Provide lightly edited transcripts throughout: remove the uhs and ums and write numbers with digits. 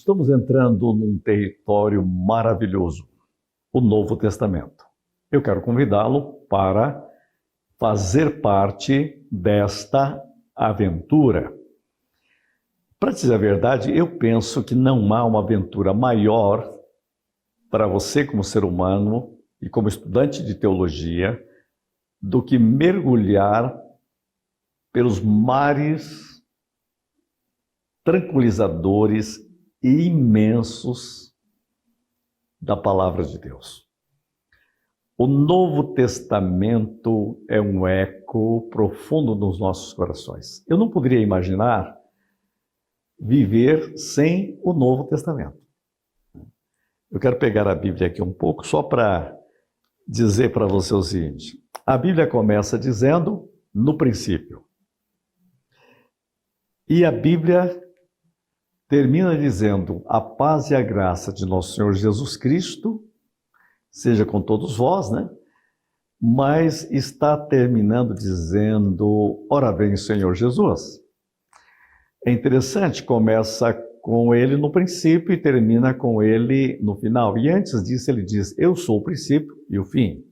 Estamos entrando num território maravilhoso, o Novo Testamento. Eu quero convidá-lo para fazer parte desta aventura. Para dizer a verdade, eu penso que não há uma aventura maior para você como ser humano e como estudante de teologia do que mergulhar pelos mares tranquilizadores e imensos da Palavra de Deus. O Novo Testamento é um eco profundo nos nossos corações. Eu não poderia imaginar viver sem o Novo Testamento. Eu quero pegar a Bíblia aqui um pouco só para dizer para você o seguinte. A Bíblia começa dizendo, no princípio. E a Bíblia termina dizendo, a paz e a graça de nosso Senhor Jesus Cristo seja com todos vós, né? Mas está terminando dizendo, ora vem Senhor Jesus. É interessante, começa com ele no princípio e termina com ele no final. E antes disso ele diz, eu sou o princípio e o fim.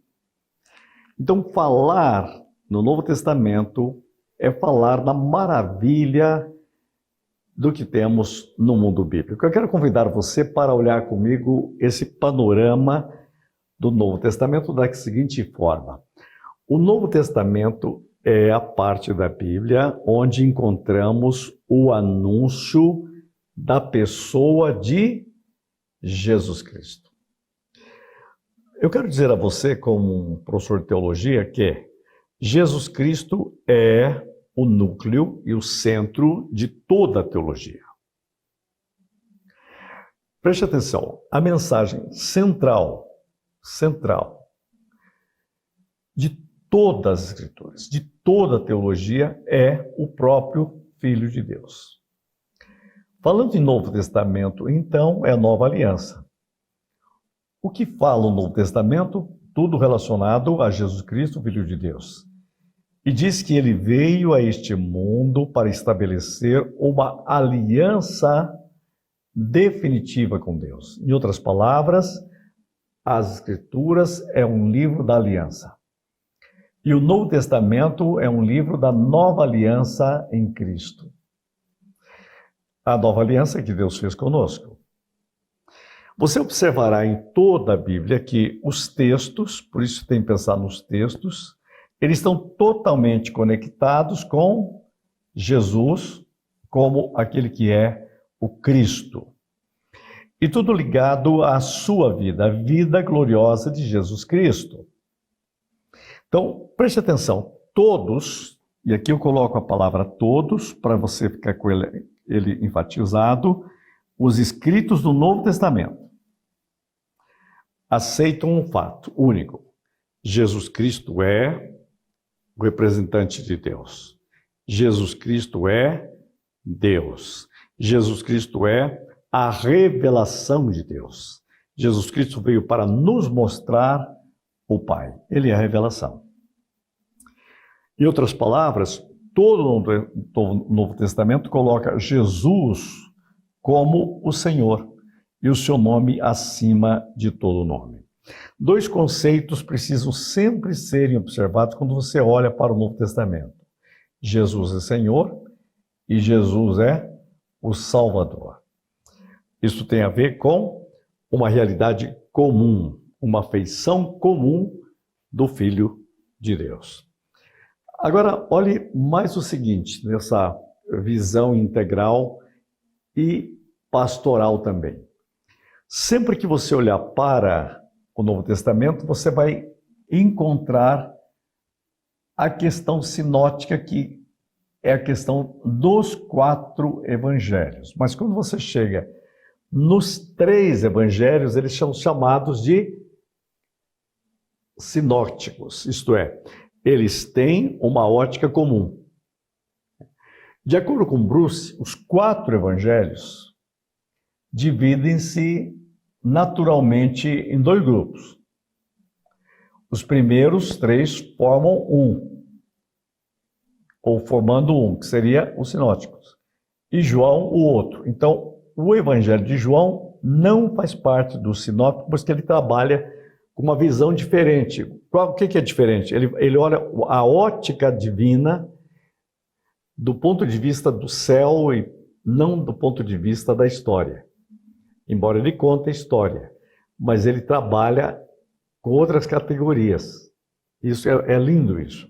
Então falar no Novo Testamento é falar da maravilha do que temos no mundo bíblico. Eu quero convidar você para olhar comigo esse panorama do Novo Testamento da seguinte forma. O Novo Testamento é a parte da Bíblia onde encontramos o anúncio da pessoa de Jesus Cristo. Eu quero dizer a você, como um professor de teologia, que Jesus Cristo é o núcleo e o centro de toda a teologia. Preste atenção, a mensagem central de todas as Escrituras, de toda a teologia, é o próprio Filho de Deus. Falando de Novo Testamento, então, é a Nova Aliança. O que fala o Novo Testamento? Tudo relacionado a Jesus Cristo, Filho de Deus. E diz que ele veio a este mundo para estabelecer uma aliança definitiva com Deus. Em outras palavras, as Escrituras é um livro da aliança. E o Novo Testamento é um livro da nova aliança em Cristo. A nova aliança que Deus fez conosco. Você observará em toda a Bíblia que os textos, por isso tem que pensar nos textos, eles estão totalmente conectados com Jesus como aquele que é o Cristo. E tudo ligado à sua vida, a vida gloriosa de Jesus Cristo. Então, preste atenção, todos, e aqui eu coloco a palavra todos, para você ficar com ele enfatizado, os escritos do Novo Testamento aceitam um fato único. Jesus Cristo é o representante de Deus. Jesus Cristo é Deus. Jesus Cristo é a revelação de Deus. Jesus Cristo veio para nos mostrar o Pai. Ele é a revelação. Em outras palavras, todo o Novo Testamento coloca Jesus como o Senhor e o seu nome acima de todo nome. Dois conceitos precisam sempre serem observados quando você olha para o Novo Testamento. Jesus é Senhor e Jesus é o Salvador. Isso tem a ver com uma realidade comum, uma feição comum do Filho de Deus. Agora, olhe mais o seguinte, nessa visão integral e pastoral também. Sempre que você olhar para o Novo Testamento, você vai encontrar a questão sinótica, que é a questão dos 4 evangelhos. Mas quando você chega nos 3 evangelhos, eles são chamados de sinóticos, isto é, eles têm uma ótica comum. De acordo com Bruce, os 4 evangelhos dividem-se naturalmente em 2 grupos. Os primeiros 3 formam ou formando um, que seria os sinóticos, e João o outro. Então, o Evangelho de João não faz parte do sinóptico, porque ele trabalha com uma visão diferente. O que é diferente? Ele olha a ótica divina do ponto de vista do céu e não do ponto de vista da história. Embora ele conte a história, mas ele trabalha com outras categorias. Isso é lindo isso.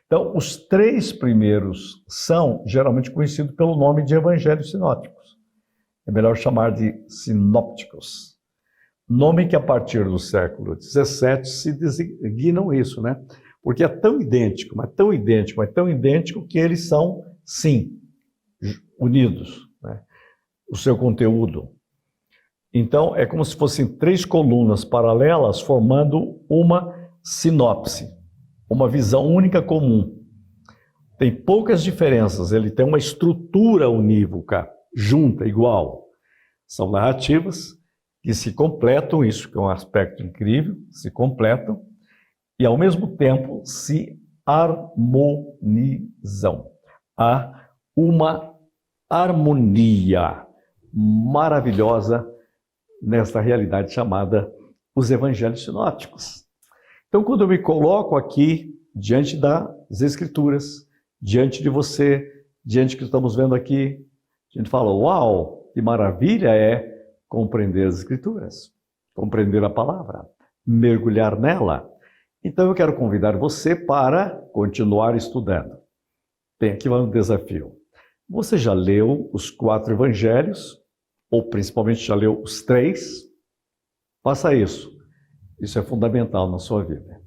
Então, os 3 primeiros são geralmente conhecidos pelo nome de evangelhos sinópticos. É melhor chamar de sinópticos. Nome que a partir do século XVII se designam isso, né? Porque é tão idêntico, mas tão idêntico, mas tão idêntico que eles são, sim, unidos, né? O seu conteúdo. Então, é como se fossem 3 colunas paralelas formando uma sinopse, uma visão única comum. Tem poucas diferenças, ele tem uma estrutura unívoca, junta, igual. São narrativas que se completam, isso que é um aspecto incrível, se completam e, ao mesmo tempo, se harmonizam. Há uma harmonia maravilhosa nesta realidade chamada os evangelhos sinópticos. Então, quando eu me coloco aqui diante das Escrituras, diante de você, diante do que estamos vendo aqui, a gente fala, uau, que maravilha é compreender as Escrituras, compreender a palavra, mergulhar nela. Então eu quero convidar você para continuar estudando. Tem aqui um desafio. Você já leu os 4 evangelhos, ou principalmente já leu os 3? Faça isso. Isso é fundamental na sua vida.